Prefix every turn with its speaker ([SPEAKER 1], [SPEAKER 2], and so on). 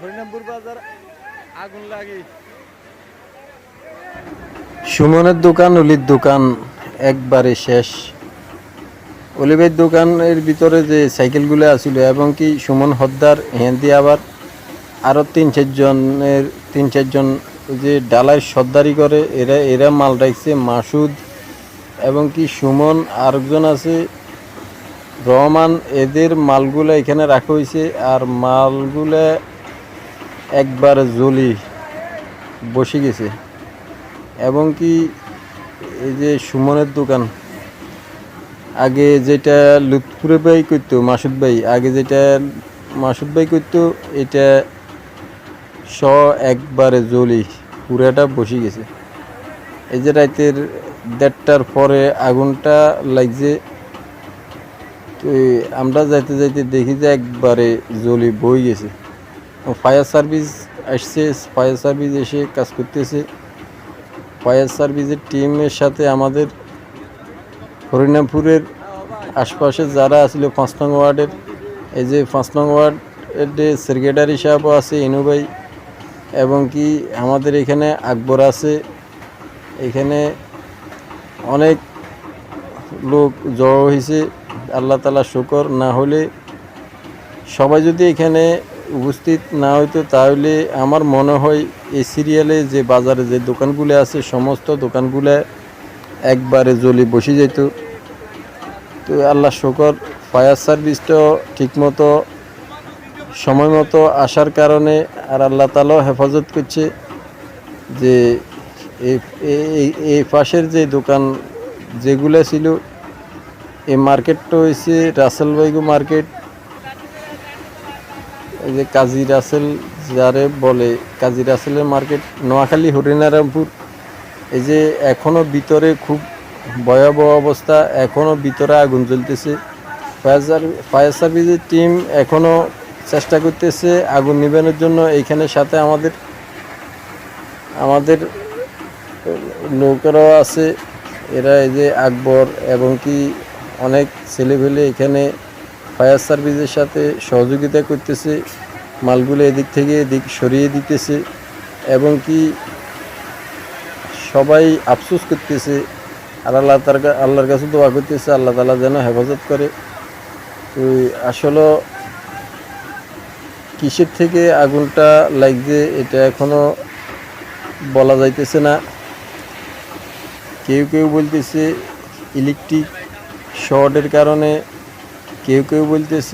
[SPEAKER 1] হরিনামপুর বাজার আগুন লাগে। সুমনের দোকান, অলির দোকান একবারে শেষ। অলিভের দোকানের ভিতরে যে সাইকেলগুলো আছিল এবং কি সুমন হদ্দার হেন্দি আবার আরও তিন চারজন যে ডালায় সর্দারি করে এরা মাল রাখছে। মাসুদ এবং কি সুমন আরেকজন আছে রহমান, এদের মালগুলো এখানে রাখা হয়েছে। আর মালগুলো একবার জ্বলি বসে গেছে। এবং কি এই যে সুমনের দোকান আগে যেটা লুৎফুরে ভাই করতো, মাসুদ ভাই আগে যেটা মাসুদ ভাই করতো, এটা একবারে জ্বলি পুরাটা বসে গেছে। এই যে রাতের 1:30টার পরে আগুনটা লাগছে। তো আমরা যাইতে যাইতে দেখি যে একবারে জ্বলি বই গেছে। ফায়ার সার্ভিস আসছে, ফায়ার সার্ভিস এসে কাজ করতেছে। ফায়ার সার্ভিসের টিমের সাথে আমাদের হরিনামপুরের আশপাশে যারা আছিল 5 নং ওয়ার্ডের, এই যে 5 নং ওয়ার্ডের সেক্রেটারি সাহেবও আছে, ইনু ভাই, এবং কি আমাদের এখানে আকবর আছে। এখানে অনেক লোক জড়ো হয়েছে। আল্লাহ তাআলা শুকর, না হলে সবাই যদি এখানে উপস্থিত না হইতো তাহলে আমার মনে হয় এই সিরিয়ালে যে বাজারে যে দোকানগুলো আছে সমস্ত দোকানগুলো একবারে জ্বলে বসে যেত। তো আল্লাহ শুকর, ফায়ার সার্ভিসটাও ঠিকমতো সময় মতো আসার কারণে আর আল্লাহ তাআলাও হেফাজত করছে। যে এই পাশের যে দোকান যেগুলো ছিল, এই মার্কেটটা হয়েছে রাসেল বাইগু মার্কেট। এই যে কাজী রাসেল যারে বলে, কাজী রাসেলের মার্কেট, নোয়াখালী হরিনারামপুর। এই যে এখনও ভিতরে খুব ভয়াবহ অবস্থা, এখনও ভিতরে আগুন জ্বলতেছে। ফায়ার সার্ভিসের টিম এখনও চেষ্টা করতেছে আগুন নিবানোর জন্য। এইখানে সাথে আমাদের নৌকারাও আছে। এরা এই যে আকবর এবং কি অনেক ছেলেপেলে এখানে ফায়ার সার্ভিসের সাথে সহযোগিতা করতেছে, মালগুলো এদিক থেকে এদিক সরিয়ে দিতেছে। এবং কি সবাই আফসোস করতেছে আর আল্লাহর কাছে দোয়া করতেছে আল্লাহ তাআলা যেন হেফাজত করে। তো আসলে কিসের থেকে আগুনটা লাগছে এটা এখনো বলা যাইতেছে না। কেউ বলতেছে ইলেকট্রিক শর্টের কারণে, কেউ বলতেছে